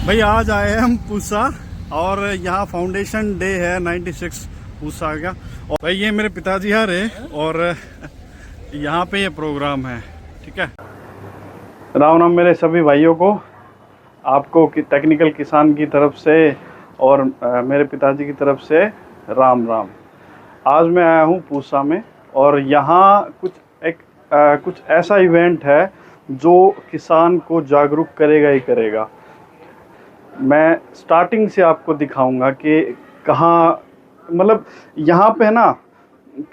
भाई आज आए हैं हम पूसा और यहाँ फाउंडेशन डे है 96 पूसा का। और भाई ये मेरे पिताजी आ रहे और यहाँ पे ये प्रोग्राम है। ठीक है, राम राम मेरे सभी भाइयों को, आपको टेक्निकल किसान की तरफ से और मेरे पिताजी की तरफ से राम राम। आज मैं आया हूँ पूसा में और यहाँ कुछ ऐसा इवेंट है जो किसान को जागरूक करेगा ही करेगा। मैं स्टार्टिंग से आपको दिखाऊंगा कि कहाँ, मतलब यहाँ पे है ना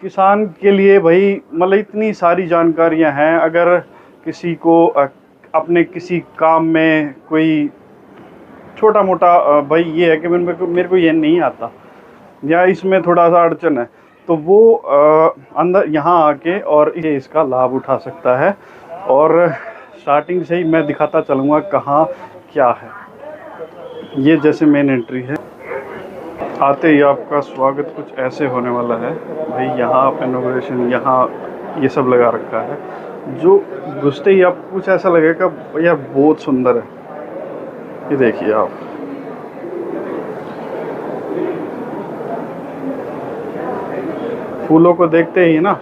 किसान के लिए भाई मतलब इतनी सारी जानकारियाँ हैं। अगर किसी को अपने किसी काम में कोई छोटा मोटा भाई ये है कि मेरे को ये नहीं आता या इसमें थोड़ा सा अड़चन है, तो वो अंदर यहाँ आके और ये इसका लाभ उठा सकता है। और स्टार्टिंग से ही मैं दिखाता चलूँगा कहाँ क्या है। ये जैसे मेन एंट्री है, आते ही आपका स्वागत कुछ ऐसे होने वाला है। भाई यहाँ इनॉग्रेशन, यहाँ ये सब लगा रखा है, जो घुसते ही आपको कुछ ऐसा लगेगा यार बहुत सुंदर है। ये देखिए आप, फूलों को देखते ही ना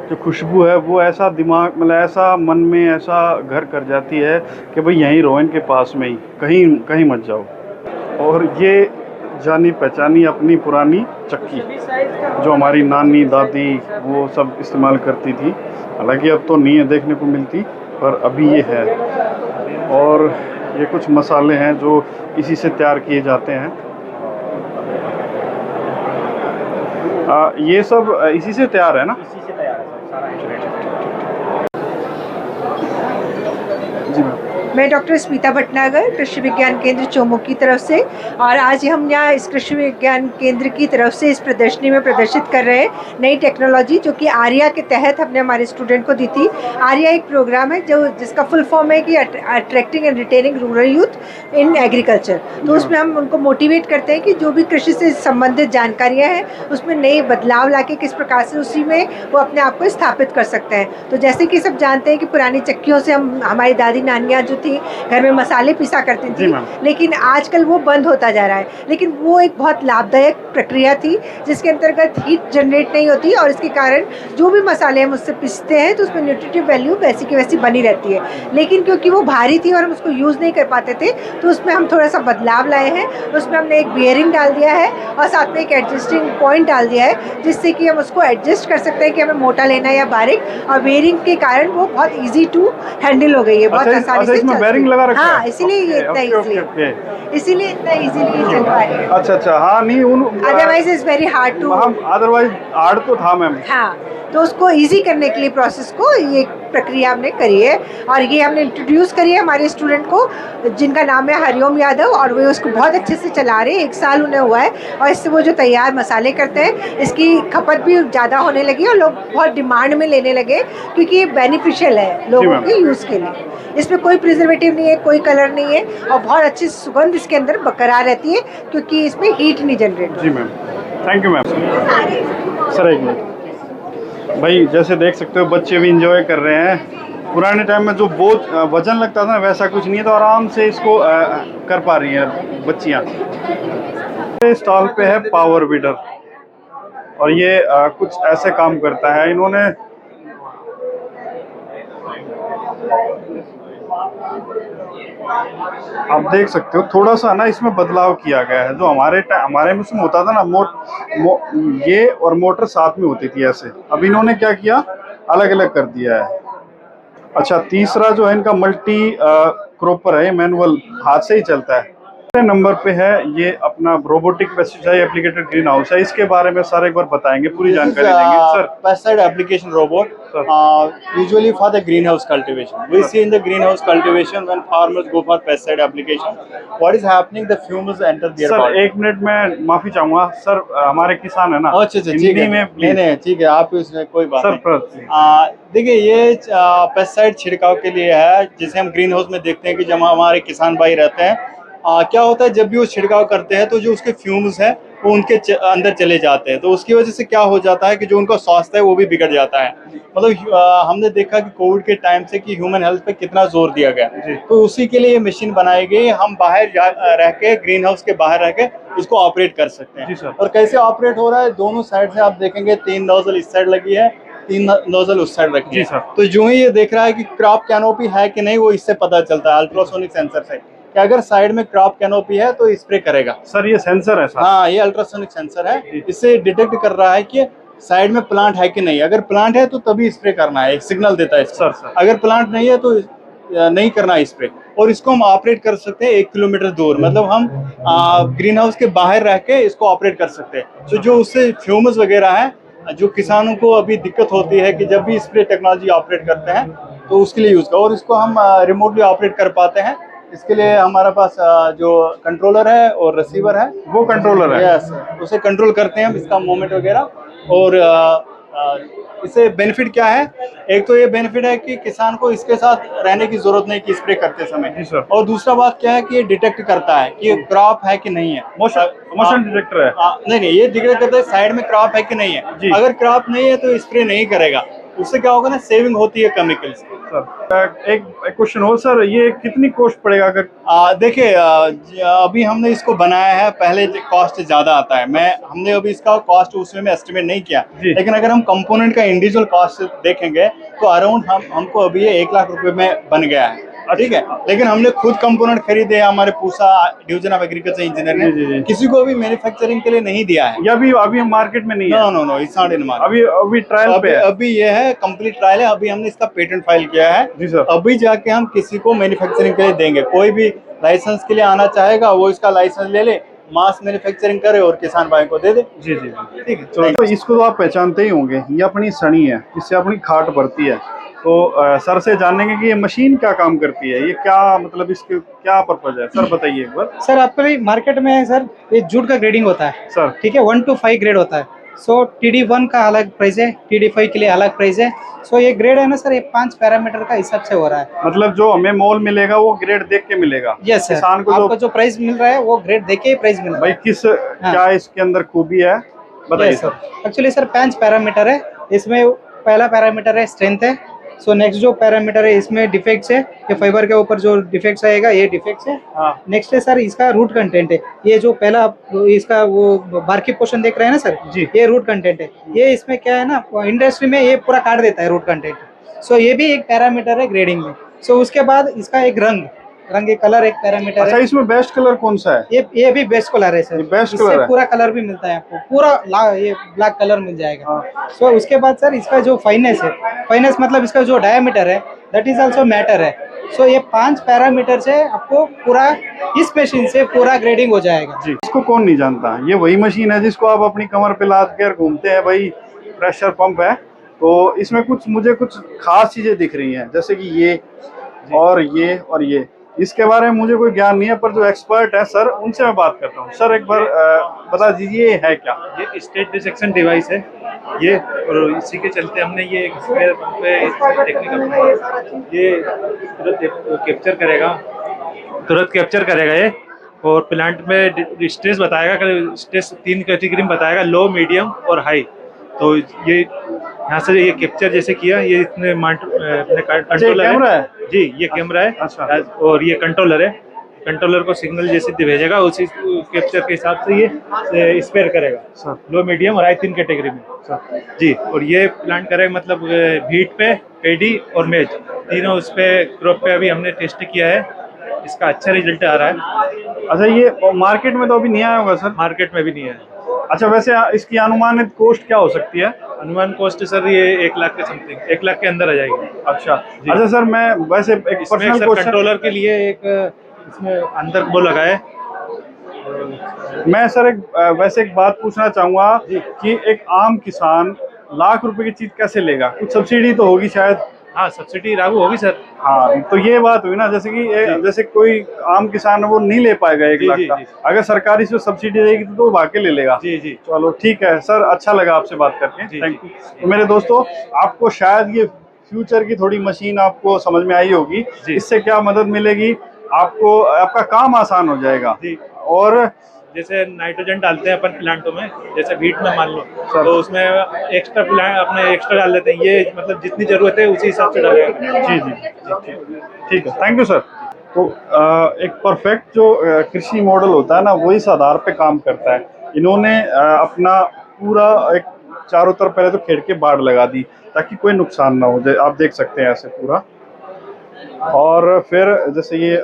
जो खुशबू है वो ऐसा दिमाग, मतलब ऐसा मन में ऐसा घर कर जाती है कि भाई यहीं रहो, इनके पास में ही, कहीं कहीं मत जाओ। और ये जानी पहचानी अपनी पुरानी चक्की जो हमारी नानी दादी वो सब इस्तेमाल करती थी, हालांकि अब तो नहीं है देखने को मिलती, पर अभी ये है। और ये कुछ मसाले हैं जो इसी से तैयार किए जाते हैं। ये सब इसी से तैयार है ना? इसी से तैयार है सर, सारा जी मैम। मैं डॉक्टर स्मिता भटनागर, कृषि विज्ञान केंद्र चोमू की तरफ से, और आज हम यहाँ इस कृषि विज्ञान केंद्र की तरफ से इस प्रदर्शनी में प्रदर्शित कर रहे हैं नई टेक्नोलॉजी जो कि आर्या के तहत हमने हमारे स्टूडेंट को दी थी। आर्या एक प्रोग्राम है जिसका फुल फॉर्म है कि attracting and retaining rural youth in agriculture. तो उसमें हम उनको मोटिवेट करते हैं कि जो भी कृषि से संबंधित जानकारियाँ हैं उसमें नए बदलाव लाके किस प्रकार से उसी में वो अपने आप को स्थापित कर सकते हैं। तो जैसे कि सब जानते हैं कि पुरानी चक्कियों से हमारी दादी नानियाँ जो थी घर में मसाले पीसा करती थी, लेकिन आजकल वो बंद होता जा रहा है। लेकिन वो एक बहुत लाभदायक प्रक्रिया थी जिसके अंतर्गत हीट जनरेट नहीं होती और इसके कारण जो भी मसाले हम उससे पीसते हैं तो उसमें न्यूट्रिटिव वैल्यू वैसी की वैसी बनी रहती है। लेकिन क्योंकि वो भारी थी और हम उसको यूज़ नहीं कर पाते थे तो उसमें हम थोड़ा सा बदलाव लाए हैं। उसमें हमने एक बियरिंग डाल दिया है और साथ में एक एडजस्टिंग पॉइंट डाल दिया है जिससे कि हम उसको एडजस्ट कर सकते हैं कि हमें मोटा लेना है या बारीक, और बियरिंग के कारण वो बहुत ईजी टू हैंडल हो गई है, बहुत आसानी से लगा रखा है। हाँ, इसीलिए ये इतना इसीलिए इतना इजीली चल पा रही है। अच्छा, हाँ नहीं otherwise is very hard to, otherwise hard तो था मैम। हाँ, तो उसको इजी करने के लिए प्रोसेस को ये प्रक्रिया हमने करी है और ये हमने इंट्रोड्यूस करी है हमारे स्टूडेंट को जिनका नाम है हरिओम यादव, और वे उसको बहुत अच्छे से चला रहे हैं। 1 साल उन्हें हुआ है और इससे वो जो तैयार मसाले करते हैं इसकी खपत भी ज़्यादा होने लगी और लोग बहुत डिमांड में लेने लगे क्योंकि ये बेनिफिशियल है लोगों के यूज़ के लिए। इसमें कोई प्रिजर्वेटिव नहीं है, कोई कलर नहीं है और बहुत अच्छी सुगंध इसके अंदर बरकरार रहती है क्योंकि इसमें हीट नहीं जनरेट। जी ma'am, thank you ma'am. Sir एक मिनट भाई, जैसे देख सकते हो बच्चे भी इंजॉय कर रहे हैं। पुराने टाइम में जो बहुत वजन लगता था ना वैसा कुछ नहीं है, तो आराम से इसको कर पा रही हैं बच्चियाँ। स्टॉल पे है पावर वीडर और ये कुछ ऐसे काम करता है। इन्होंने आप देख सकते हो थोड़ा सा ना इसमें बदलाव किया गया है। जो हमारे में उसमें होता था ना ये और मोटर साथ में होती थी ऐसे, अब इन्होंने क्या किया अलग अलग कर दिया है। अच्छा, तीसरा जो है इनका मल्टी क्रॉपर है, मैनुअल हाथ से ही चलता है। नंबर पे है ये अपना रोबोटिक पेस्टिसाइड एप्लीकेटेड ग्रीन हाउस है। इसके बारे में सर एक बार बताएंगे, पूरी जानकारी देंगे sir. Pesticide application robot, usually for the greenhouse cultivation. We see in the greenhouse cultivation when farmers go for pesticide application, what is happening? The fumes enter their body. Sir एक minute में माफी चाहूंगा sir, हमारे किसान है ना। अच्छा, ठीक है, नहीं ठीक है, आप इसमें कोई बात नहीं। देखिए ये पेस्टिसाइड छिड़काव के लिए है जिसे हम ग्रीन हाउस में देखते हैं कि जब हमारे किसान भाई रहते हैं क्या होता है जब भी वो छिड़काव करते हैं तो जो उसके फ्यूम्स हैं वो उनके अंदर चले जाते हैं। तो उसकी वजह से क्या हो जाता है कि जो उनका स्वास्थ्य है वो भी बिगड़ जाता है। मतलब हमने देखा कि कोविड के टाइम से कि ह्यूमन हेल्थ पे कितना जोर दिया गया, तो उसी के लिए ये मशीन बनाई गई। हम बाहर रह के, ग्रीन हाउस के बाहर रह के इसको ऑपरेट कर सकते हैं। जी सर। और कैसे ऑपरेट हो रहा है, दोनों साइड से आप देखेंगे 3 नोजल इस साइड लगी है, 3 नोजल उस साइड रखी है। तो जो ही ये देख रहा है कि क्रॉप कैनोपी है कि नहीं, वो इससे पता चलता है अल्ट्रासोनिक सेंसर से कि अगर साइड में क्रॉप कैनोपी है तो स्प्रे करेगा। सर ये सेंसर है सर? हाँ, ये अल्ट्रासोनिक सेंसर है। इससे डिटेक्ट कर रहा है कि साइड में प्लांट है कि नहीं। अगर प्लांट है तो तभी स्प्रे करना है, एक सिग्नल देता है सर। अगर प्लांट नहीं है तो नहीं करना है स्प्रे। और इसको हम ऑपरेट कर सकते हैं 1 किलोमीटर दूर, मतलब हम ग्रीन हाउस के बाहर रह के इसको ऑपरेट कर सकते हैं। तो जो उससे फ्यूम्स वगैरह है, जो किसानों को अभी दिक्कत होती है कि जब भी स्प्रे टेक्नोलॉजी ऑपरेट करते हैं तो उसके लिए यूज का, और इसको हम रिमोटली ऑपरेट कर पाते हैं। इसके लिए हमारे पास जो कंट्रोलर है और रिसीवर है, वो कंट्रोलर है। यस, उसे कंट्रोल करते हैं हम, इसका मूवमेंट वगैरह। और इससे बेनिफिट क्या है, एक तो ये बेनिफिट है कि किसान को इसके साथ रहने की जरूरत नहीं कि स्प्रे करते समय। जी सर। और दूसरा बात क्या है कि ये डिटेक्ट करता है कि क्रॉप है कि नहीं है। मोशन डिटेक्टर है? नहीं, ये डिटेक्ट करता है साइड में क्रॉप है कि नहीं है। अगर क्रॉप नहीं है तो स्प्रे नहीं करेगा। उससे क्या होगा ना, सेविंग होती है केमिकल्स की। सर एक क्वेश्चन हो सर, ये कितनी कॉस्ट पड़ेगा अगर? देखिए, अभी हमने इसको बनाया है, पहले कॉस्ट ज्यादा आता है। हमने अभी इसका कॉस्ट उसमें एस्टिमेट नहीं किया, लेकिन अगर हम कंपोनेंट का इंडिविजुअल कॉस्ट देखेंगे तो अराउंड हमको अभी ये 1 लाख रुपए में बन गया है। ठीक है, लेकिन हमने खुद कंपोनेंट खरीदे हैं, हमारे Pusa division of agriculture engineer ने। किसी को भी मैन्युफैक्चरिंग के लिए नहीं दिया है। या अभी हम मार्केट में नहीं है? No, it's not in market. अभी ट्रायल पे है। अभी ये है, कंप्लीट ट्रायल है। अभी हमने इसका पेटेंट फाइल किया है। जी सर। अभी जाके हम किसी को मैन्युफैक्चरिंग के लिए देंगे। कोई भी लाइसेंस के लिए आना चाहेगा वो इसका लाइसेंस ले ले, मास मैन्युफैक्चरिंग करे और किसान भाई को दे दे। जी, ठीक है। तो इसको तो आप पहचानते ही होंगे, ये अपनी सनी है, इससे अपनी खाट भरती है। तो सर से जानेंगे कि ये मशीन क्या काम करती है, ये क्या मतलब इसके क्या पर्पज है, सर बताइए एक बार। सर आपके भी मार्केट में है सर, ये जूट का ग्रेडिंग होता है सर। ठीक है, 1 to 5 ग्रेड होता है। सो TD1 का अलग प्राइस है, TD5 के लिए अलग प्राइस है। सो ये ग्रेड है ना सर, ये 5 पैरामीटर का हिसाब से हो रहा है। मतलब जो हमें मोल मिलेगा वो ग्रेड देख के मिलेगा? यस सर, किसान को आपको जो प्राइस मिल रहा है वो ग्रेड देख के ही प्राइस मिल रहा है। भाई क्या इसके अंदर खूबी है बताइए सर। एक्चुअली सर 5 पैरामीटर है इसमें। पहला पैरामीटर है स्ट्रेंथ है। सो नेक्स्ट जो पैरामीटर है इसमें डिफेक्ट्स है, ये फाइबर के ऊपर जो डिफेक्ट्स आएगा ये डिफेक्ट्स है। नेक्स्ट है सर इसका रूट कंटेंट है। ये जो पहला इसका वो बारकी पोर्शन देख रहे हैं ना सर जी, ये रूट कंटेंट है। ये इसमें क्या है ना, इंडस्ट्री में ये पूरा काट देता है रूट कंटेंट। सो ये भी एक पैरामीटर है ग्रेडिंग में। सो उसके बाद इसका एक रंग एक कलर एक पैरामीटर अच्छा, है। इसमें बेस्ट कलर कौन सा है? ये भी बेस्ट कलर है सर। बेस्ट कलर है, पूरा कलर भी मिलता है आपको, पूरा ये ब्लैक कलर मिल जाएगा। सो उसके बाद सर इसका जो फाइनेस है, फाइनेस मतलब इसका जो डायमीटर है दैट इज आल्सो मैटर है। सो ये 5 पैरामीटर से आपको पूरा इस मशीन से पूरा ग्रेडिंग हो जाएगा जी। इसको कौन नहीं जानता, ये वही मशीन है जिसको आप अपनी कमर पे लाद कर घूमते हैं भाई, प्रेशर पंप है। तो इसमें मुझे कुछ खास चीजें दिख रही हैं, जैसे कि ये और ये इसके बारे में मुझे कोई ज्ञान नहीं है, पर जो एक्सपर्ट है सर उनसे मैं बात करता हूँ। सर एक बार बता दीजिए ये है क्या? ये स्टेट डिसेक्शन डिवाइस है ये, और इसी के चलते हमने ये टेक्निक अपनाई। ये तुरंत कैप्चर करेगा ये, और प्लांट में स्ट्रेस बताएगा, स्ट्रेस 3 कैटेगरी में बताएगा, लो, मीडियम और हाई। तो ये यहाँ से ये कैप्चर जैसे किया, ये इतने कंट्रोलर है जी, ये कैमरा है। अच्छा। और ये कंट्रोलर है, कंट्रोलर को सिग्नल जैसे भेजेगा उसी कैप्चर के हिसाब से ये स्पेयर करेगा, लो, मीडियम और हाई 3 कैटेगरी में जी। और ये प्लांट करेगा मतलब हीट पे, पेडी और मेज तीनों उस पे क्रॉप पे अभी हमने टेस्ट किया है, इसका अच्छा रिजल्ट आ रहा है। अच्छा, ये मार्केट में तो अभी नहीं आया होगा सर? मार्केट में भी नहीं है। अच्छा, वैसे इसकी अनुमानित कॉस्ट क्या हो सकती है? अनुमान कॉस्ट सर ये 1 लाख के समथिंग, 1 लाख के अंदर आ जाएगी। अच्छा सर, मैं वैसे एक पर्सनल क्वेश्चन, कंट्रोलर के लिए एक इसमें अंदर वो लगा है। मैं सर वैसे एक बात पूछना चाहूंगा कि एक आम किसान लाख रुपए की चीज कैसे लेगा? कुछ सब्सिडी तो होगी शायद? हाँ, सब्सिडी लागू होगी सर। हाँ, तो ये बात हुई ना, जैसे कि जैसे कोई आम किसान है वो नहीं ले पाएगा 1 लाख का, अगर सरकारी से सब्सिडी देगी तो वो भाग ले लेगा। जी। चलो ठीक है सर, अच्छा लगा आपसे बात करके, थैंक यू। तो मेरे दोस्तों, आपको शायद ये फ्यूचर की थोड़ी मशीन आपको समझ में आई होगी। इससे क्या मदद मिलेगी आपको, आपका काम आसान हो जाएगा। और जैसे नाइट्रोजन डालते हैं अपन प्लांटों में, जैसे वीट में मान लो, तो उसमें एक्स्ट्रा प्लांट अपने एक्स्ट्रा डाल देते हैं, ये मतलब जितनी जरूरत है उसी हिसाब से डालेगा। जी जी ठीक है, थैंक यू सर। तो एक परफेक्ट जो कृषि मॉडल होता है ना, वो इस आधार पे काम करता है। इन्होंने अपना पूरा एक चारों तरफ पहले तो खेड़ के बाड़ लगा दी ताकि कोई नुकसान ना हो जाए, आप देख सकते हैं ऐसे पूरा। और फिर जैसे ये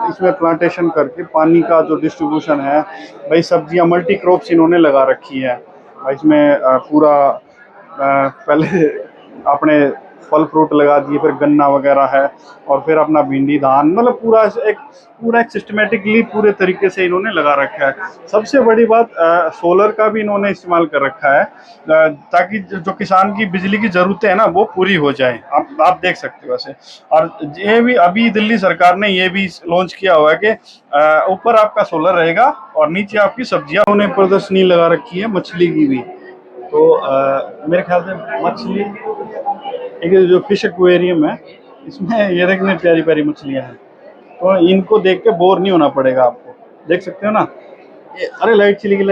इसमें प्लांटेशन करके पानी का जो डिस्ट्रीब्यूशन है, भाई सब्जियां मल्टी क्रॉप्स इन्होंने लगा रखी है भाई। इसमें पूरा पहले अपने फल फ्रूट लगा दिए, फिर गन्ना वगैरह है, और फिर अपना भिंडी धान, मतलब पूरा एक सिस्टमेटिकली पूरे तरीके से इन्होंने लगा रखा है। सबसे बड़ी बात सोलर का भी इन्होंने इस्तेमाल कर रखा है ताकि जो किसान की बिजली की ज़रूरतें हैं ना वो पूरी हो जाए। आप देख सकते हो वैसे। और ये भी अभी दिल्ली सरकार ने ये भी लॉन्च किया हुआ है कि ऊपर आपका सोलर रहेगा और नीचे आपकी सब्जियां। उन्हें प्रदर्शनी लगा रखी है मछली की भी। तो मेरे ख्याल से मछली एक जो फिश एक्वेरियम है, इसमें ये देखने प्यारी प्यारी मछलियां हैं, तो इनको देख के बोर नहीं होना पड़ेगा आपको। देख सकते हो ना अरे लाइट चली गई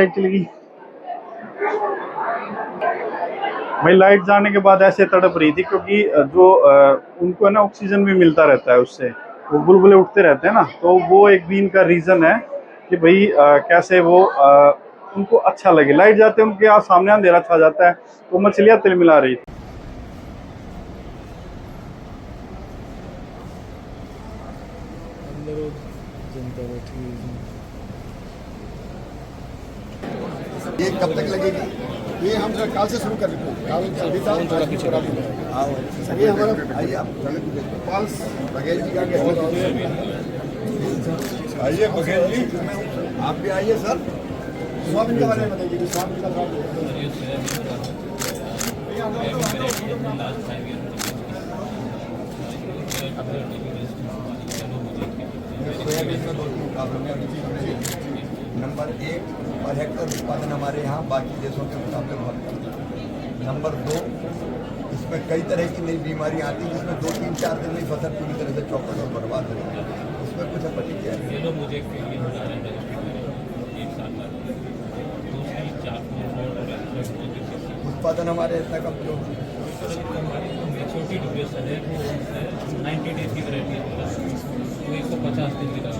भाई। लाइट जाने के बाद ऐसे तड़प रही थी क्योंकि जो उनको है ना ऑक्सीजन भी मिलता रहता है उससे, वो बुलबुले उठते रहते हैं ना, तो वो एक भी इनका रीज़न है कि भाई कैसे वो उनको अच्छा लगे। लाइट जाते हैं उनके सामने अंधेरा छा जाता है, तो मछलियाँ तिलमिला रही थी। ये कब तक लगेगी? ये हम कल से शुरू कर देते हैं। ये हमारा आइए आप पाल्स बघेल जी का आइए बघेल जी, आप भी आइए सर। स्वामी के बारे में बताइए। स्वामी का सोयाबीन में 2 मुकाबले में नंबर 1 पर हेक्टर उत्पादन हमारे यहाँ बाकी देशों के मुकाबले बहुत कम है। नंबर 2, इसमें कई तरह की नई बीमारियाँ आती हैं जिसमें 2, 3, 4 दिन में फसल पूरी तरह से चौपट और बर्बाद हो जाती है। उसमें कुछ अपनी क्या है, उत्पादन हमारे इतना कम क्यों? छोटी ड्यूरेशन है वो 90 डेज की वैरायटी है, तो 150 दिन की तरह,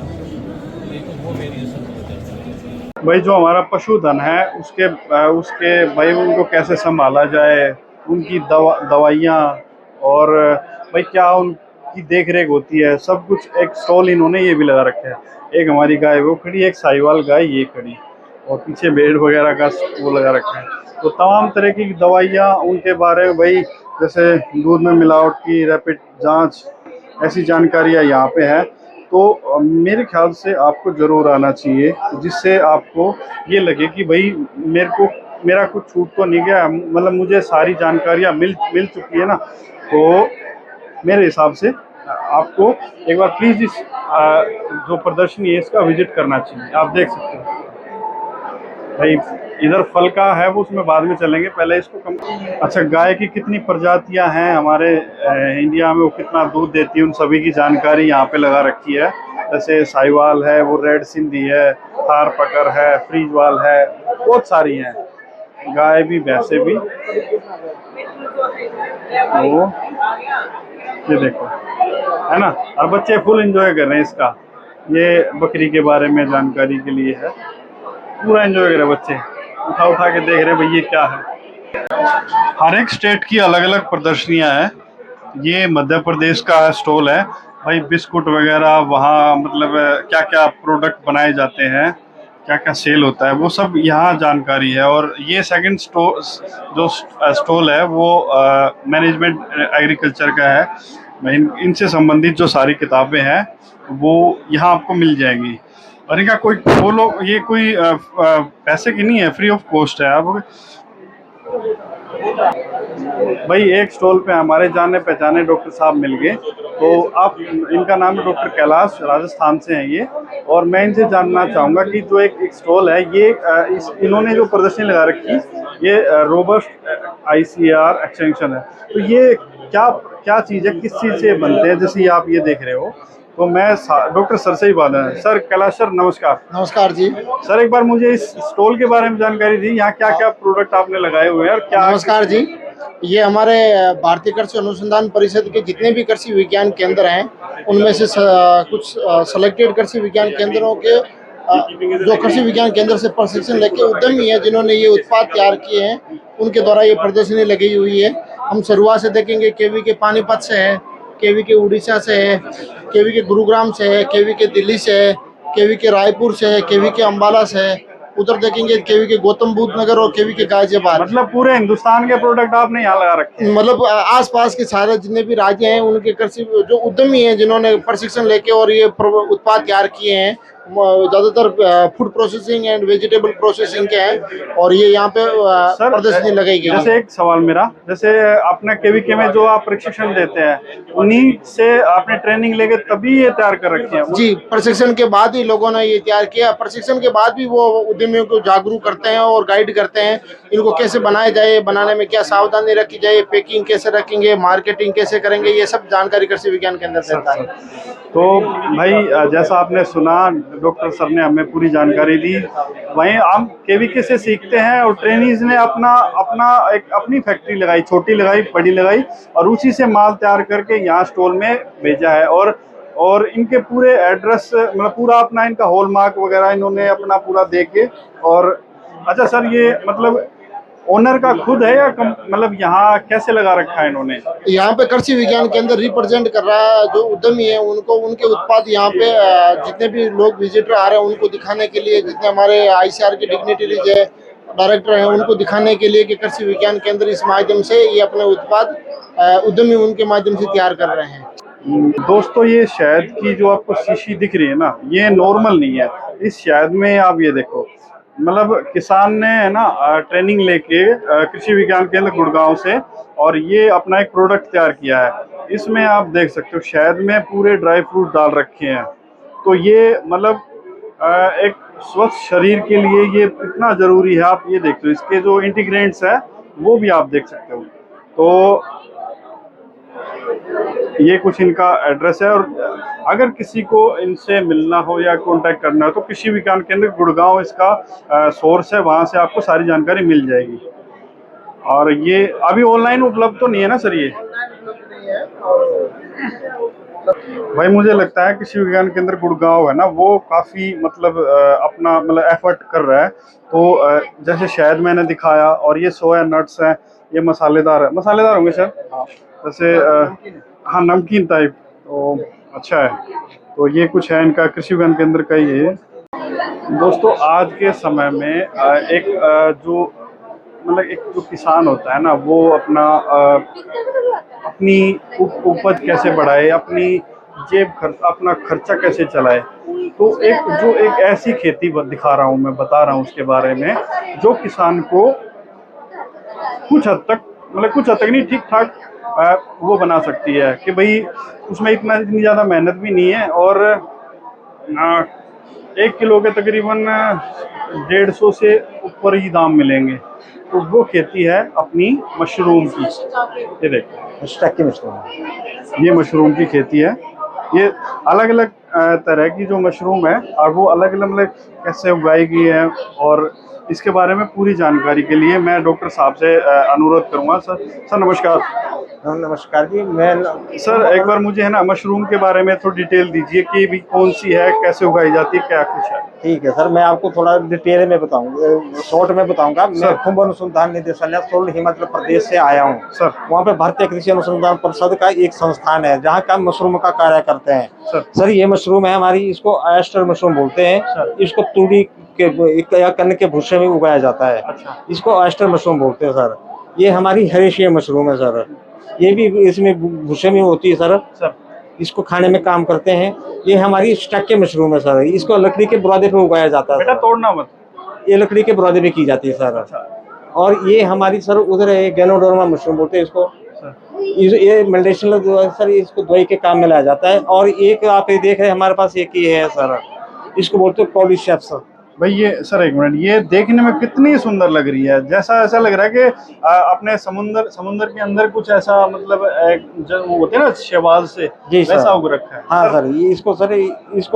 तो वो वेरिएशन हो जाता है। भाई जो हमारा पशुधन है उसके भाई उनको कैसे संभाला जाए, उनकी दवाइयाँ और भाई क्या उनकी देख रेख होती है, सब कुछ एक स्टॉल इन्होंने ये भी लगा रखा है। एक हमारी गाय वो खड़ी, एक साहिवाल गाय ये खड़ी, और पीछे भेड़ वगैरह का वो लगा रखा है। तो तमाम तरह की दवाइयाँ उनके बारे में, भाई जैसे दूध में मिलावट की रैपिड जांच, ऐसी जानकारियाँ यहाँ पे है। तो मेरे ख्याल से आपको ज़रूर आना चाहिए, जिससे आपको ये लगे कि भाई मेरा कुछ छूट तो नहीं गया, मतलब मुझे सारी जानकारियाँ मिल चुकी है ना। तो मेरे हिसाब से आपको एक बार प्लीज़ इस जो प्रदर्शनी है इसका विजिट करना चाहिए। आप देख सकते हो भाई, इधर फल का है वो उसमें बाद में चलेंगे, पहले इसको अच्छा गाय की कितनी प्रजातियां हैं हमारे इंडिया में, वो कितना दूध देती है, उन सभी की जानकारी यहाँ पे लगा रखी है। जैसे साहिवाल है, वो रेड सिंधी है, थार पकर है, फ्रीजवाल है, बहुत सारी हैं गाय भी भैंसे भी। वो ये देखो है ना, और बच्चे फुल एंजॉय कर रहे हैं इसका। ये बकरी के बारे में जानकारी के लिए है, पूरा एंजॉय कर रहे हैं बच्चे, उठा के देख रहे हैं भाई ये क्या है। हर एक स्टेट की अलग अलग प्रदर्शनियां हैं। ये मध्य प्रदेश का स्टॉल है भाई, बिस्कुट वगैरह वहाँ मतलब क्या क्या प्रोडक्ट बनाए जाते हैं, क्या क्या सेल होता है, वो सब यहाँ जानकारी है। और ये सेकंड जो स्टॉल है वो मैनेजमेंट एग्रीकल्चर का है। इनसे संबंधित जो सारी किताबें हैं वो यहाँ आपको मिल जाएंगी। और इनका कोई ये कोई पैसे की नहीं है, फ्री ऑफ कॉस्ट है। आप भाई एक स्टॉल पे हमारे जाने पहचाने डॉक्टर साहब मिल गए, तो आप इनका नाम है डॉक्टर कैलाश, राजस्थान से हैं ये। और मैं इनसे जानना चाहूँगा कि जो एक स्टॉल है ये इन्होंने जो प्रदर्शनी लगा रखी, ये रोबस्ट ICAR एक्सटेंशन है, तो ये क्या चीज़ है, किस चीज़ से बनते हैं? जैसे आप ये देख रहे हो तो मैं डॉक्टर सर से ही बात है। सर कैलाश सर नमस्कार। नमस्कार जी। सर एक बार मुझे इस स्टॉल के बारे में जानकारी दी, यहाँ क्या क्या प्रोडक्ट आपने लगाए हुए हैं और क्या। नमस्कार जी, ये हमारे भारतीय कृषि अनुसंधान परिषद के जितने भी कृषि विज्ञान केंद्र हैं उनमें से कुछ सेलेक्टेड कृषि विज्ञान केंद्रों के जो कृषि विज्ञान केंद्र से प्रशिक्षण लेके उद्यमी है जिन्होंने ये उत्पाद तैयार किए हैं उनके द्वारा ये प्रदर्शनी लगी हुई है। हम शुरुआत से देखेंगे केवी के पानीपत से है, केवी के उड़ीसा से है, केवी के गुरुग्राम से है, केवी के दिल्ली से है, केवी के रायपुर से है, केवी के अम्बाला से है, उधर देखेंगे केवी के गौतम बुद्ध नगर और केवी के गाजियाबाद। मतलब पूरे हिंदुस्तान के प्रोडक्ट आपने यहाँ लगा रखे हैं। मतलब आसपास के सारे जितने भी राज्य हैं उनके कृषि जो उद्यमी हैं जिन्होंने प्रशिक्षण लेके और ये उत्पाद तैयार किए हैं, ज्यादातर food processing and vegetable processing के हैं और ये यहाँ पे प्रदर्शनी लगाई गई। जैसे एक सवाल मेरा, जैसे आपने केवीके में जो आप प्रशिक्षण देते हैं उन्हीं से आपने ट्रेनिंग लेके तभी ये तैयार कर रखे हैं? जी, प्रशिक्षण के बाद ही लोगों ने ये तैयार किया। प्रशिक्षण के बाद भी वो उद्यमियों को जागरूक करते हैं और गाइड करते हैं इनको कैसे बनाया जाए, बनाने में क्या सावधानी रखी जाए, पैकिंग कैसे रखेंगे, मार्केटिंग कैसे करेंगे, ये सब जानकारी कृषि विज्ञान केंद्र से देता है। तो भाई जैसा आपने सुना डॉक्टर सर ने हमें पूरी जानकारी दी, वहीं हम केवीके से सीखते हैं और ट्रेनीज ने अपनी फैक्ट्री लगाई, छोटी लगाई बड़ी लगाई और उसी से माल तैयार करके यहाँ स्टॉल में भेजा है। और इनके पूरे एड्रेस मतलब पूरा अपना इनका हॉलमार्क वगैरह इन्होंने अपना पूरा दे के। और अच्छा सर ये मतलब ओनर का खुद है या मतलब यहाँ कैसे लगा रखा है इन्होंने? यहाँ पे कृषि विज्ञान केंद्र रिप्रेजेंट कर रहा है जो उद्यमी है उनको, उनके उत्पाद यहाँ पे जितने भी लोग विजिटर आ रहे हैं उनको दिखाने के लिए, जितने हमारे ICR के डिग्निटरीज है, डायरेक्टर हैं, उनको दिखाने के लिए कि कृषि विज्ञान केंद्र इस माध्यम से ये अपने उत्पाद उद्यमी उनके माध्यम से तैयार कर रहे हैं। दोस्तों ये शहद की जो आपको शीशी दिख रही है ना, ये नॉर्मल नहीं है। इस शहद में आप ये देखो, मतलब किसान ने है ना ट्रेनिंग लेके कृषि विज्ञान केंद्र गुड़गांव से और ये अपना एक प्रोडक्ट तैयार किया है। इसमें आप देख सकते हो शहद में पूरे ड्राई फ्रूट डाल रखे हैं। तो ये मतलब एक स्वस्थ शरीर के लिए ये इतना ज़रूरी है। आप ये देखते हो इसके जो इंटीग्रेंट्स है वो भी आप देख सकते हो। तो ये कुछ इनका एड्रेस है और अगर किसी को इनसे मिलना हो या कांटेक्ट करना हो तो कृषि विज्ञान केंद्र गुड़गांव इसका सोर्स है, वहाँ से आपको सारी जानकारी मिल जाएगी। और ये अभी ऑनलाइन उपलब्ध तो नहीं है ना सर? ये भाई मुझे लगता है कृषि विज्ञान केंद्र गुड़गांव है ना वो काफ़ी मतलब अपना मतलब एफर्ट कर रहा है। तो जैसे शहद मैंने दिखाया और ये सोया नट्स हैं, ये मसालेदार होंगे सर, जैसे हाँ नमकीन टाइप, तो अच्छा है। तो ये कुछ है इनका कृषि विज्ञान केंद्र का ही है। दोस्तों आज के समय में एक जो किसान होता है ना वो अपनी उपज कैसे बढ़ाए, अपनी अपना खर्चा कैसे चलाए। तो एक ऐसी खेती दिखा रहा हूँ, मैं बता रहा हूँ उसके बारे में, जो किसान को कुछ हद तक नहीं, ठीक ठाक वो बना सकती है कि भाई उसमें इतनी ज़्यादा मेहनत भी नहीं है और 1 किलो के तकरीबन 150 से ऊपर ही दाम मिलेंगे। तो वो खेती है अपनी मशरूम की। ये देखो ये मशरूम की खेती है। ये अलग अलग तरह की जो मशरूम है और वो अलग अलग मतलब कैसे उगाई गई है और इसके बारे में पूरी जानकारी के लिए मैं डॉक्टर साहब से अनुरोध करूंगा। सर नमस्कार। नमस्कार जी। मैं सर एक बार मुझे है ना मशरूम के बारे में थोड़ी डिटेल दीजिए कि भी कौन सी है, कैसे उगाई जाती है, क्या कुछ है। ठीक है सर, मैं आपको थोड़ा डिटेल में बताऊंगा, शॉर्ट में बताऊंगा। मैं कुंभ अनुसंधान निदेशालय सोलन हिमाचल प्रदेश से आया हूँ सर। वहाँ पे भारतीय कृषि अनुसंधान परिषद का एक संस्थान है जहाँ का मशरूम का कार्य करते हैं सर। ये मशरूम है हमारी, इसको एस्टर मशरूम बोलते हैं। इसको तूड़ी के या कन्न के भूसे में उगाया जाता है। इसको एस्टर मशरूम बोलते हैं सर। ये हमारी हेरेशिया मशरूम है सर, ये भी इसमें भूसे में होती है सर। इसको खाने में काम करते हैं। ये हमारी स्टक्के मशरूम है सर, इसको लकड़ी के बुरादे पे उगाया जाता है। बेटा तोड़ना मत। ये लकड़ी के बुरादे पे की जाती है सर। और ये हमारी सर उधर है गैनोडोर्मा मशरूम बोलते हैं इसको। ये मेडिसिनल सर, इसको दवाई के काम में लाया जाता है। और एक आप ये देख रहे हैं हमारे पास एक ही है सर, इसको बोलते हैं कॉलीसेप्स। भाई ये सर एक मिनट, ये देखने में कितनी सुंदर लग रही है, जैसा ऐसा लग रहा है कि अपने समुंदर के अंदर कुछ ऐसा मतलब जो वो होते हैं ना शैवाल से, जी सर। वैसा उग रखा है। हाँ सर, ये इसको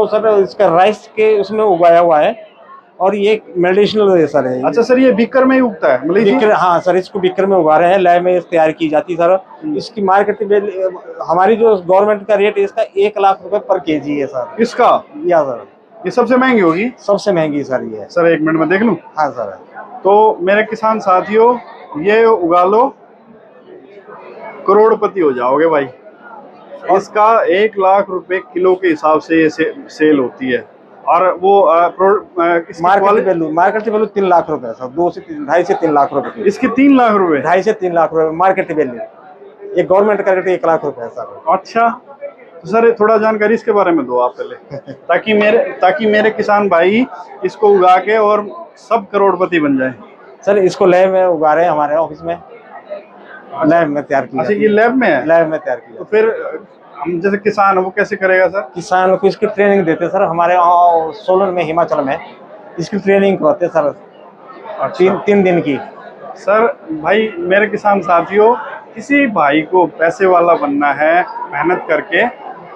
सर इसका राइस के उसमें उगाया हुआ है और ये मेडिसिनल है सर। है अच्छा सर, ये बीकर में ही उगता है मतलब बीकर, हाँ सर, इसको बीकर में उगा रहे हैं, लैब में तैयार की जाती है सर। इसकी मार्केट हमारी जो गवर्नमेंट का रेट है इसका 1 लाख रुपए पर केजी है सर। इसका? या सर, ये सबसे महंगी होगी? सबसे महंगी सर ये। सर एक मिनट में देख लूं? हाँ सर। तो मेरे किसान साथियों, ये उगा लो, करोड़पति हो जाओगे भाई। इसका 1 लाख रुपए किलो के हिसाब से ये सेल होती है। और वो मार्केट वैल्यू 3 लाख रुपए सर, 2.5 से 3 लाख रुपए। इसके 3 लाख रुपए? 2.5 से 3 लाख रुपए मार्केट वैल्यू। ये गवर्नमेंट का रेट 1 लाख रुपए है सर। अच्छा, तो सर थोड़ा जानकारी इसके बारे में दो आप पहले, ताकि मेरे किसान भाई इसको उगा के और सब करोड़पति बन जाए। सर इसको लैब में उगा रहे हैं हमारे ऑफिस में, लैब में तैयार किया। अच्छा, ये लैब में है? लैब में तैयार किया। तो फिर हम जैसे किसान है वो कैसे करेगा सर? किसान को इसकी ट्रेनिंग देते हैं सर, हमारे सोलन में, हिमाचल में इसकी ट्रेनिंग करवाते हैं सर। 3 दिन की। सर भाई मेरे किसान साथियों, किसी भाई को पैसे वाला बनना है, मेहनत करके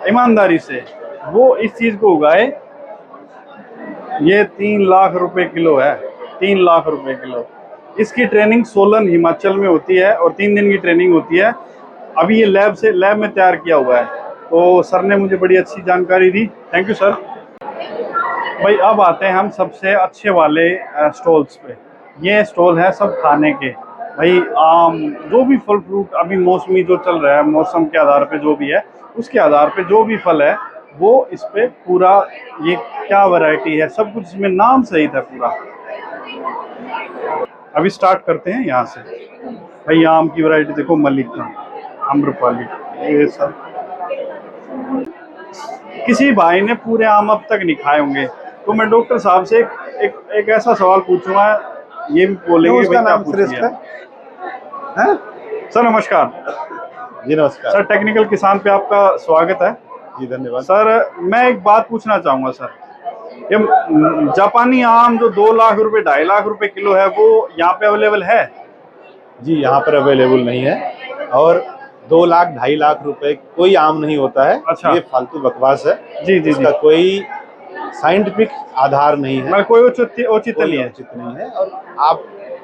ईमानदारी से, वो इस चीज को उगाए। ये 3 लाख रुपए किलो है, 3 लाख रुपए किलो। इसकी ट्रेनिंग सोलन हिमाचल में होती है और 3 दिन की ट्रेनिंग होती है। अभी ये लैब में तैयार किया हुआ है। तो सर ने मुझे बड़ी अच्छी जानकारी दी, थैंक यू सर। भाई अब आते हैं हम सबसे अच्छे वाले स्टॉल्स पे। ये स्टॉल है सब खाने के। भाई आम, जो भी फल फ्रूट अभी मौसमी जो चल रहा है, मौसम के आधार पे जो भी है, उसके आधार पे जो भी फल है वो इस पे पूरा, ये क्या वैरायटी है, सब कुछ इसमें नाम सहित है पूरा। अभी स्टार्ट करते हैं यहाँ से। भाई आम की वैरायटी देखो, मलिका, आम्रपाली, ये सब। किसी भाई ने पूरे आम अब तक नहीं खाए होंगे, तो मैं डॉक्टर साहब से एक ऐसा सवाल पूछूंगा, ये भी बोलेंगे उसका भाई क्या नाम पूछ श्रेष्ठ लिया? है। सर नमस्कार। जी नमस्कार सर, टेक्निकल किसान पे आपका स्वागत है। जी धन्यवाद सर मैं एक बात पूछना चाहूंगा सर, ये जापानी आम जो 2 लाख रुपए 2.5 लाख रुपए किलो है, वो यहाँ पे अवेलेबल है? जी यहाँ पर अवेलेबल नहीं है, और 2 लाख 2.5 लाख रुपए कोई आम नहीं होता है। अच्छा। ये फालतू बकवास है। जी जी इसका कोई साइंटिफिक आधार नहीं है, कोई औचित्य नहीं है। उचित नहीं है। और आप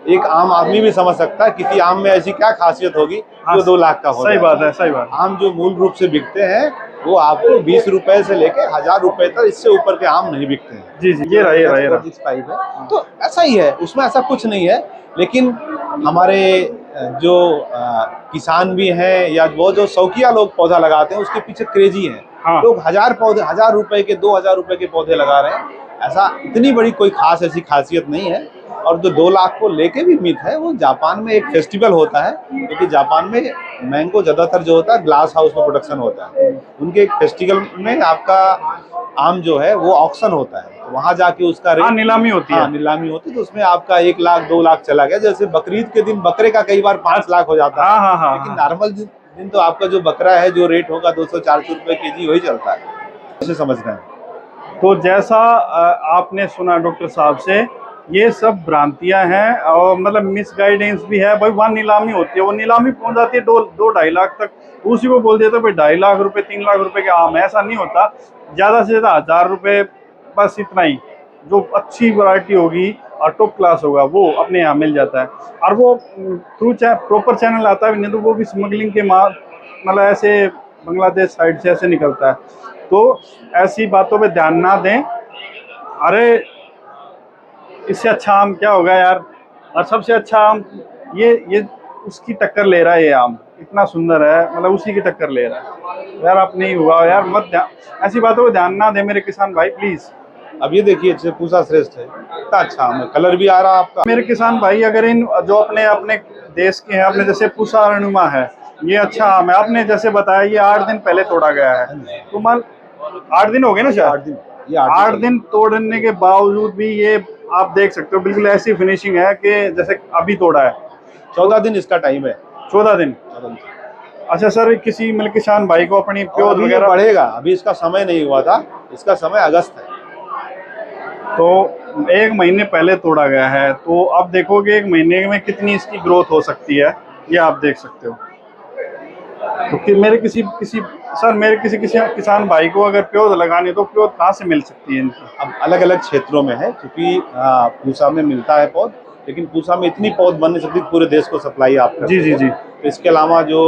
एक आम आदमी भी समझ सकता है किसी आम में ऐसी क्या खासियत होगी जो 2 लाख का हो। सही बात है, सही बात। आम जो मूल रूप से बिकते हैं वो आपको 20 रुपए से लेके 1000 रुपए तक, इससे ऊपर के आम नहीं बिकते हैं। जी जी, ये रहा पाइप है, तो ऐसा ही है, उसमें ऐसा कुछ नहीं है। लेकिन हमारे जो किसान भी हैं या वो जो शौकिया लोग पौधा लगाते हैं, उसके पीछे क्रेजी हैं। हाँ। लोग 1000 रुपए के 2000 रुपए के पौधे लगा रहे हैं। ऐसा इतनी बड़ी कोई खास ऐसी खासियत नहीं है। और जो 2 लाख को लेके भी मिथ है, वो जापान में एक फेस्टिवल होता है, क्योंकि जापान में मैंगो ज्यादातर जो होता है ग्लास हाउस में प्रोडक्शन होता है। उनके एक फेस्टिवल में आपका आम जो है वो ऑक्शन होता है, तो वहां जाके उसका रेट, नीलामी होती है। नीलामी होती है, तो उसमें आपका 1 लाख 2 लाख चला गया। जैसे बकरीद के दिन बकरे का कई बार 5 लाख हो जाता है। हाँ, लेकिन नॉर्मल दिन तो आपका जो बकरा है, जो रेट होगा 200-400 रुपए केजी वही चलता है। इसे समझना है। तो जैसा आपने सुना डॉक्टर साहब से, ये सब भ्रांतियां हैं और मतलब मिसगाइडेंस भी है। भाई वहाँ नीलामी होती है, वो नीलामी पहुंच जाती है 2-2.5 लाख तक, उसी को बोल देता है भाई 2.5 लाख रुपए 3 लाख रुपए के आम है। ऐसा नहीं होता, ज़्यादा से ज़्यादा 1000 रुपए, बस इतना ही। जो अच्छी वैरायटी होगी और टॉप क्लास होगा वो अपने यहाँ मिल जाता है। और वो थ्रू प्रॉपर चैनल आता है, नहीं तो वो भी स्मगलिंग के मतलब ऐसे बांग्लादेश साइड से ऐसे निकलता है। तो ऐसी बातों पे ध्यान ना दें। अरे इससे अच्छा आम क्या होगा यार, और सबसे अच्छा आम ये उसकी टक्कर ले रहा है। ये आम इतना सुंदर है, मतलब उसी की टक्कर ले रहा है यार। आप नहीं हुआ यार, मत ऐसी बातों पे ध्यान ना दे मेरे किसान भाई प्लीज। अब ये देखिए, पूसा श्रेष्ठ है, इतना अच्छा आम है, कलर भी आ रहा है आपका। मेरे किसान भाई अगर इन जो अपने देश के हैं, अपने जैसे पूसा अरुणिमा है, ये अच्छा आम है। आपने जैसे बताया ये 8 दिन पहले तोड़ा गया है, तो मान 8 दिन हो गए ना शायद। 8 दिन, ये 8 दिन तोड़ने के बावजूद भी ये आप देख सकते हो बिल्कुल ऐसी फिनिशिंग है कि जैसे अभी तोड़ा है। 14 दिन इसका टाइम है। 14 दिन। अच्छा सर, किसी मतलब किसान भाई को अपनी प्योर अभी वगैरह बढ़ेगा, अभी इसका समय नहीं हुआ था, इसका समय अगस्त है। तो 1 महीने पहले तोड़ा गया है, तो अब देखोगे 1 महीने में कितनी इसकी ग्रोथ हो सकती है, ये आप देख सकते हो। तो कि मेरे किसी किसान भाई को अगर प्योद लगानी तो प्योद कहाँ से मिल सकती है इनकी? अब अलग अलग क्षेत्रों में है, क्योंकि पूसा में मिलता है पौध, लेकिन पूसा में इतनी पौध बन नहीं सकती पूरे देश को सप्लाई आप कर जी जी जी। तो इसके अलावा जो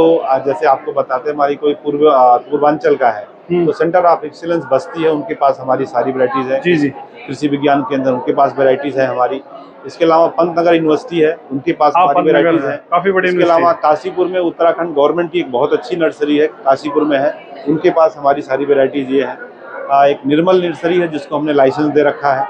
जैसे आपको बताते हैं, हमारी कोई पूर्वांचल का है तो सेंटर ऑफ एक्सीलेंस बस्ती है, उनके पास हमारी सारी वैरायटीज है। जी जी। कृषि विज्ञान केंद्र, उनके पास वैरायटीज है हमारी। इसके अलावा पंतनगर यूनिवर्सिटी है, उनके पास हमारी वैरायटीज है, काफी बड़ी। इसके अलावा काशीपुर में उत्तराखंड गवर्नमेंट की एक बहुत अच्छी नर्सरी है, काशीपुर में है, उनके पास हमारी सारी वैरायटीज ये है। एक निर्मल नर्सरी है जिसको हमने लाइसेंस दे रखा है।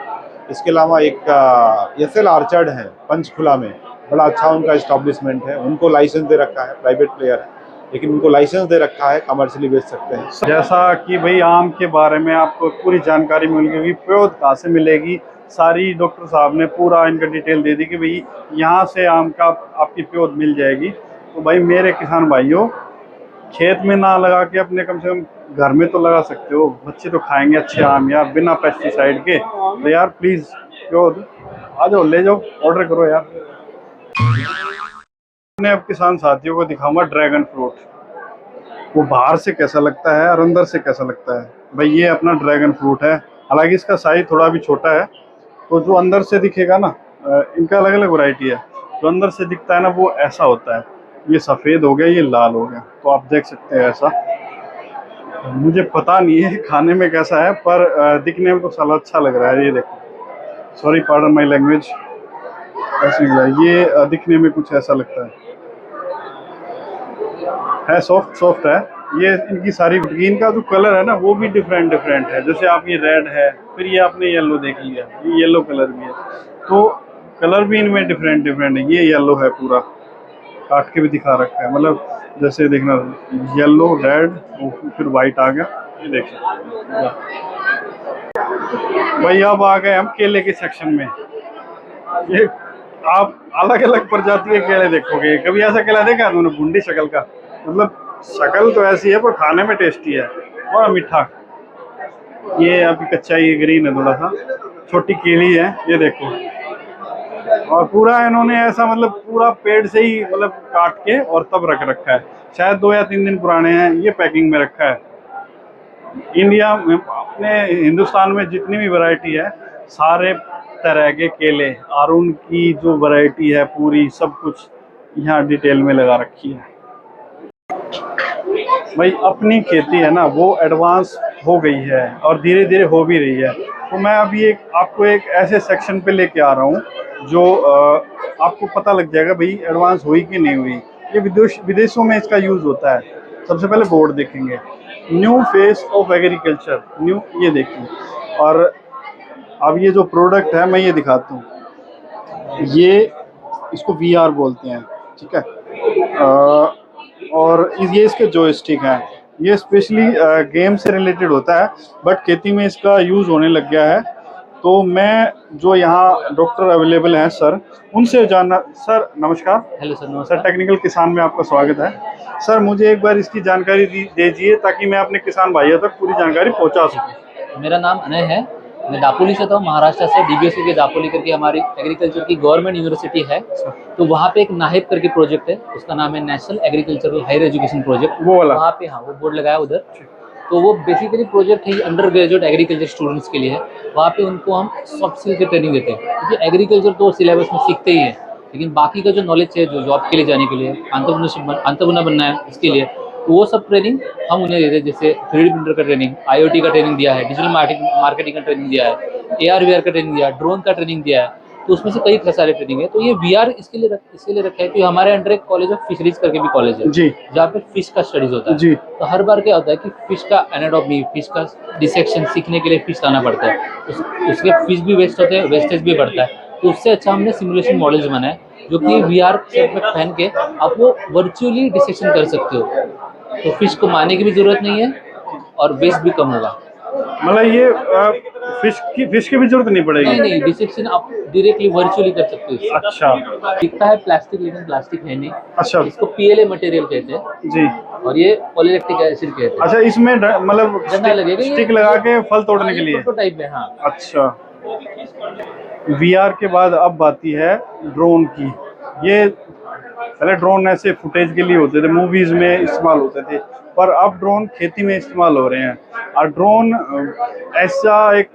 इसके अलावा एक एसएल ऑर्चर्ड है पंचकुला में, बड़ा अच्छा उनका एस्टैब्लिशमेंट है, उनको लाइसेंस दे रखा है, प्राइवेट प्लेयर है लेकिन उनको लाइसेंस दे रखा है, कमर्शियली बेच सकते हैं। जैसा कि भाई आम के बारे में आपको पूरी जानकारी मिल गई, प्योद कहाँ से मिलेगी, सारी डॉक्टर साहब ने पूरा इनका डिटेल दे दी कि भाई यहाँ से आम का आपकी प्योद मिल जाएगी। तो भाई मेरे किसान भाइयों, खेत में ना लगा के अपने कम से कम घर में तो लगा सकते हो, बच्चे तो खाएंगे अच्छे आम यार, बिना पेस्टिसाइड के। तो यार प्लीज़ प्योद आ जाओ, ले जाओ, ऑर्डर करो यार। मैं अब किसान साथियों को दिखाऊंगा ड्रैगन फ्रूट, वो बाहर से कैसा लगता है और अंदर से कैसा लगता है। भाई ये अपना ड्रैगन फ्रूट है, हालांकि इसका साइज थोड़ा भी छोटा है। तो जो अंदर से दिखेगा ना, इनका अलग अलग वैरायटी है, जो अंदर से दिखता है ना वो ऐसा होता है। ये सफ़ेद हो गया, ये लाल हो गया, तो आप देख सकते हैं ऐसा। मुझे पता नहीं है खाने में कैसा है, पर दिखने में तो साला अच्छा लग रहा है। ये देखो, सॉरी पार्डन माई लैंग्वेज, ऐसे ये दिखने में कुछ ऐसा लगता है सॉफ्ट है। ये इनकी सारी, इनका जो कलर है ना वो भी डिफरेंट है। जैसे आप ये रेड है, फिर ये आपने येलो देख लिया, ये येलो कलर भी है, तो कलर भी इनमें डिफरेंट है। ये येलो है, पूरा काट के भी दिखा रखा है, मतलब जैसे देखना येलो, रेड, फिर वाइट आ गया। ये देखिए भाई, अब आ गए हम केले के सेक्शन में। ये आप अलग अलग प्रजाति के केले देखोगे, कभी ऐसा केला देखा तुमने भुंडी शक्ल का? मतलब शक्ल तो ऐसी है पर खाने में टेस्टी है, बड़ा मीठा। ये अभी कच्चा, ये ग्रीन है, थोड़ा सा छोटी केली है, ये देखो। और पूरा इन्होंने ऐसा मतलब पूरा पेड़ से ही मतलब काट के और तब रख रखा है, शायद 2 या 3 दिन पुराने हैं, ये पैकिंग में रखा है। इंडिया में, अपने हिंदुस्तान में जितनी भी वैरायटी है, सारे तरह के केले और उनकी जो वैरायटी है पूरी, सब कुछ यहाँ डिटेल में लगा रखी है। भाई अपनी खेती है ना वो एडवांस हो गई है और धीरे धीरे हो भी रही है। तो मैं अभी आपको एक ऐसे सेक्शन पे लेके आ रहा हूँ जो आपको पता लग जाएगा भाई एडवांस हुई कि नहीं हुई। ये विदेशों में इसका यूज़ होता है। सबसे पहले बोर्ड देखेंगे, new face of agriculture, new, ये देखिए। और अब ये जो प्रोडक्ट है मैं ये दिखाता हूँ, ये इसको VR बोलते हैं, ठीक है। और ये इसके जॉयस्टिक हैं, ये स्पेशली गेम से रिलेटेड होता है, बट खेती में इसका यूज़ होने लग गया है। तो मैं जो यहाँ डॉक्टर अवेलेबल हैं सर, उनसे जानना। सर नमस्कार। हेलो सर, नमस्कार। सर टेक्निकल किसान में आपका स्वागत है। सर मुझे एक बार इसकी जानकारी दीजिए ताकि मैं अपने किसान भाइयों तक पूरी जानकारी पहुँचा सकूँ। मेरा नाम अनय है, मैं दापोली से था, महाराष्ट्र से, DBSU के दापोली करके हमारी एग्रीकल्चर की गवर्नमेंट यूनिवर्सिटी है। तो वहाँ पे एक नाहिब करके प्रोजेक्ट है, उसका नाम है national agricultural higher education project. वो वाला वहाँ पे, हाँ, वो बोर्ड लगाया उधर। तो वो बेसिकली प्रोजेक्ट है अंडर ग्रेजुएट एग्रीकल्चर स्टूडेंट्स के लिए है। वहाँ पे उनको हम सॉफ्ट स्किल की ट्रेनिंग देते हैं, क्योंकि एग्रीकल्चर तो सिलेबस में सीखते ही है, लेकिन बाकी का जो नॉलेज है, जो जॉब के लिए जाने के लिए, एंटरप्रेन्योर बनना है उसके लिए, तो वो सब ट्रेनिंग हम उन्हें देते हैं। जैसे 3D प्रिंटर का ट्रेनिंग, IoT का ट्रेनिंग दिया है, डिजिटल मार्केटिंग का ट्रेनिंग दिया है, AR/VR का ट्रेनिंग दिया है, ड्रोन का ट्रेनिंग दिया है। तो उसमें से कई सारे ट्रेनिंग है। तो ये VR इसके लिए रखा है कि हमारे अंडर एक कॉलेज ऑफ फिशरीज करके भी कॉलेज है जी, जहाँ पे फिश का स्टडीज होता है जी। तो हर बार क्या होता है कि फिश का एनाटॉमी, फिश का डिसेक्शन सीखने के लिए फिश लाना पड़ता है, उसके फिश भी वेस्ट होते हैं, वेस्टेज भी बढ़ता है। तो उससे अच्छा हमने सिमुलेशन मॉडल्स बनाए जो कि VR सेट में पहन के आप वो वर्चुअली डिसेक्शन कर सकते हो। तो फिश को मारने की भी जरूरत नहीं है और वेस्ट भी कम होगा। मतलब ये फिश की भी जरूरत नहीं पड़ेगी। नहीं, डिसेक्शन आप डायरेक्टली वर्चुअली कर सकते हो इससे। अच्छा दिखता है प्लास्टिक, लेकिन प्लास्टिक है नहीं। अच्छा इसको PLA मटेरियल कहते हैं जी। और ये पॉलीलैक्टिक एसिड कहते हैं। अच्छा, इसमें मतलब डंडा लगेगा, ये स्टिक लगा के फल तोड़ने के लिए। प्रोटोटाइप है। हाँ, अच्छा, VR के बाद अब आती है ड्रोन की। ये पहले ड्रोन ऐसे फुटेज के लिए होते थे, मूवीज में इस्तेमाल होते थे, पर अब ड्रोन खेती में इस्तेमाल हो रहे हैं। और ड्रोन ऐसा एक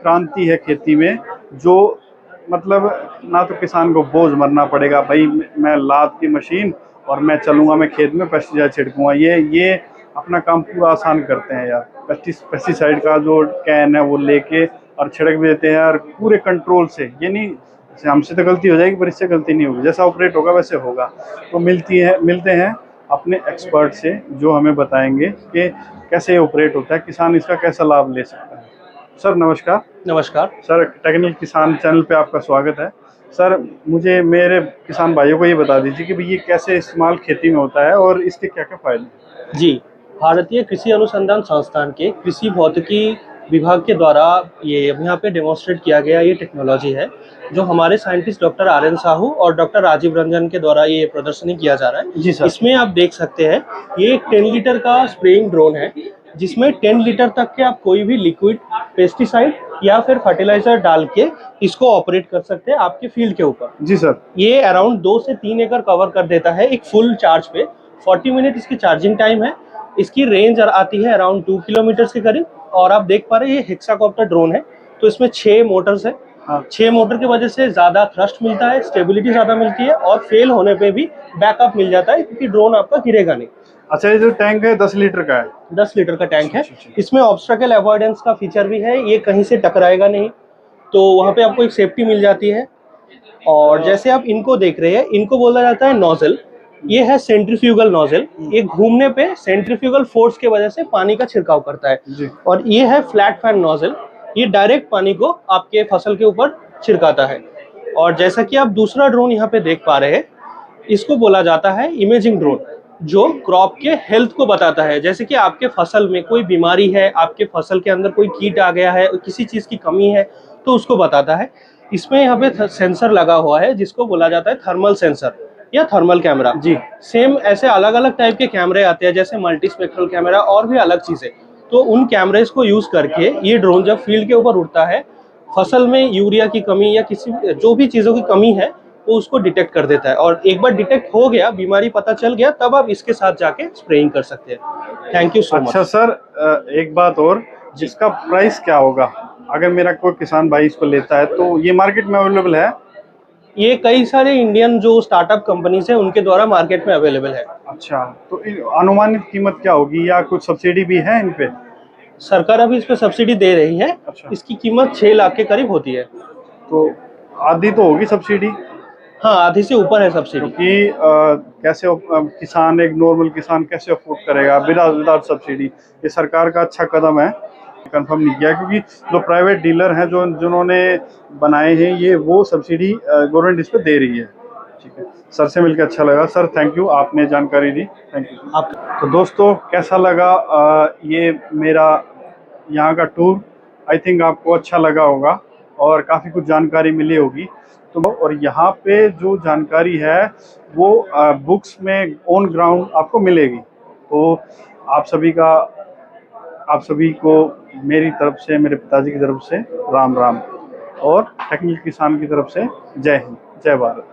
क्रांति है खेती में, जो मतलब ना तो किसान को बोझ मरना पड़ेगा, भाई मैं लाद की मशीन और मैं चलूँगा, मैं खेत में पेस्टिसाइड छिड़कूँगा। ये अपना काम पूरा आसान करते हैं यार। पेस्टिसाइड का जो कैन है वो लेके और छिड़क भी देते हैं यार, पूरे कंट्रोल से। ये नहीं जैसे हमसे तो गलती हो जाएगी, पर इससे गलती नहीं होगी, जैसा ऑपरेट होगा वैसे होगा। तो मिलते हैं अपने एक्सपर्ट से, जो हमें बताएंगे कि कैसे ऑपरेट होता है, किसान इसका कैसा लाभ ले सकता है। सर नमस्कार। नमस्कार सर, टेक्निकल किसान चैनल पे आपका स्वागत है। सर, मुझे मेरे किसान भाइयों को ये बता दीजिए कि भाई ये कैसे इस्तेमाल खेती में होता है और इसके क्या क्या फायदे हैं। जी, भारतीय कृषि अनुसंधान संस्थान के कृषि भौतिकी विभाग के द्वारा ये यहाँ पे डेमोन्स्ट्रेट किया गया ये टेक्नोलॉजी है, जो हमारे साइंटिस्ट डॉक्टर RN साहू और डॉक्टर राजीव रंजन के द्वारा ये प्रदर्शनी किया जा रहा है। जी सर। इसमें आप देख सकते हैं, ये एक 10 लीटर का स्प्रेइंग ड्रोन है, जिसमें 10 लीटर तक के आप कोई भी लिक्विड पेस्टिसाइड या फिर फर्टिलाइजर डाल के इसको ऑपरेट कर सकते हैं आपके फील्ड के ऊपर। जी सर। ये अराउंड 2 से 3 एकड़ कवर कर देता है एक फुल चार्ज पे। 40 मिनट इसकी चार्जिंग टाइम है। इसकी रेंज आती है अराउंड 2 किलोमीटर के करीब। और आप देख पा रहे हैं ये हेक्साकॉप्टर ड्रोन है, तो इसमें 6 मोटर्स है। 6 मोटर की वजह से ज्यादा थ्रस्ट मिलता है, स्टेबिलिटी ज्यादा मिलती है और फेल होने पे भी बैकअप मिल जाता है, क्योंकि ड्रोन आपका गिरेगा नहीं। अच्छा, ये जो टैंक है 10 लीटर का है? 10 लीटर का टैंक है। इसमें ऑब्स्ट्रकल अवॉइडेंस का फीचर भी है, ये कहीं से टकराएगा नहीं, तो वहाँ पे आपको एक सेफ्टी मिल जाती है। और जैसे आप इनको देख रहे हैं, इनको बोला जाता है नोजल। ये है सेंट्रीफ्यूगल नोजल। ये घूमने पे सेंट्रीफ्यूगल फोर्स के वजह से पानी का छिड़काव करता है। और ये है फ्लैट फैन नोजल। ये डायरेक्ट पानी को आपके फसल के ऊपर छिड़काता है। और जैसा कि आप दूसरा ड्रोन यहाँ पे देख पा रहे हैं, इसको बोला जाता है इमेजिंग ड्रोन, जो क्रॉप के हेल्थ को बताता है। जैसे कि आपके फसल में कोई बीमारी है, आपके फसल के अंदर कोई कीट आ गया है, किसी चीज की कमी है, तो उसको बताता है। इसमें यहाँ पे सेंसर लगा हुआ है, जिसको बोला जाता है थर्मल सेंसर या थर्मल कैमरा। जी, सेम ऐसे अलग अलग टाइप के कैमरे आते हैं, जैसे मल्टी स्पेक्ट्रल कैमरा और भी अलग चीजें। तो उन कैमरेज को यूज करके ये ड्रोन जब फील्ड के ऊपर उड़ता है, फसल में यूरिया की कमी या किसी जो भी चीजों की कमी है, वो उसको डिटेक्ट कर देता है। और एक बार डिटेक्ट हो गया, बीमारी पता चल गया, तब आप इसके साथ जाके स्प्रेइंग कर सकते हैं। Thank you so much. अच्छा सर, एक बात और, जिसका प्राइस क्या होगा अगर मेरा कोई किसान भाई इसको लेता है, तो ये मार्केट में अवेलेबल है? ये कई सारे इंडियन जो स्टार्टअप कंपनीज है, उनके द्वारा मार्केट में अवेलेबल है। अच्छा, तो अनुमानित कीमत क्या होगी, या कुछ सब्सिडी भी है इन पे? सरकार अभी इस पे सब्सिडी दे रही है। अच्छा। इसकी कीमत 6 लाख के करीब होती है। तो आधी तो होगी सब्सिडी? हाँ, आधी से ऊपर है सब्सिडी। क्योंकि कैसे किसान, एक नॉर्मल किसान कैसे अफोर्ड करेगा विदाउट सब्सिडी? ये सरकार का अच्छा कदम है। कंफर्म नहीं किया, क्योंकि जो प्राइवेट डीलर हैं, जिन्होंने बनाए हैं ये, वो सब्सिडी गवर्नमेंट इस पर दे रही है। ठीक है, सर से मिलकर अच्छा लगा। सर थैंक यू, आपने जानकारी दी, थैंक यू। आप तो दोस्तों, कैसा लगा ये मेरा यहाँ का टूर? आई थिंक आपको अच्छा लगा होगा और काफ़ी कुछ जानकारी मिली होगी। तो और यहाँ पे जो जानकारी है वो बुक्स में ऑन ग्राउंड आपको मिलेगी। तो आप सभी को मेरी तरफ से, मेरे पिताजी की तरफ से राम राम, और टेक्निकल किसान की तरफ से जय हिंद, जय भारत।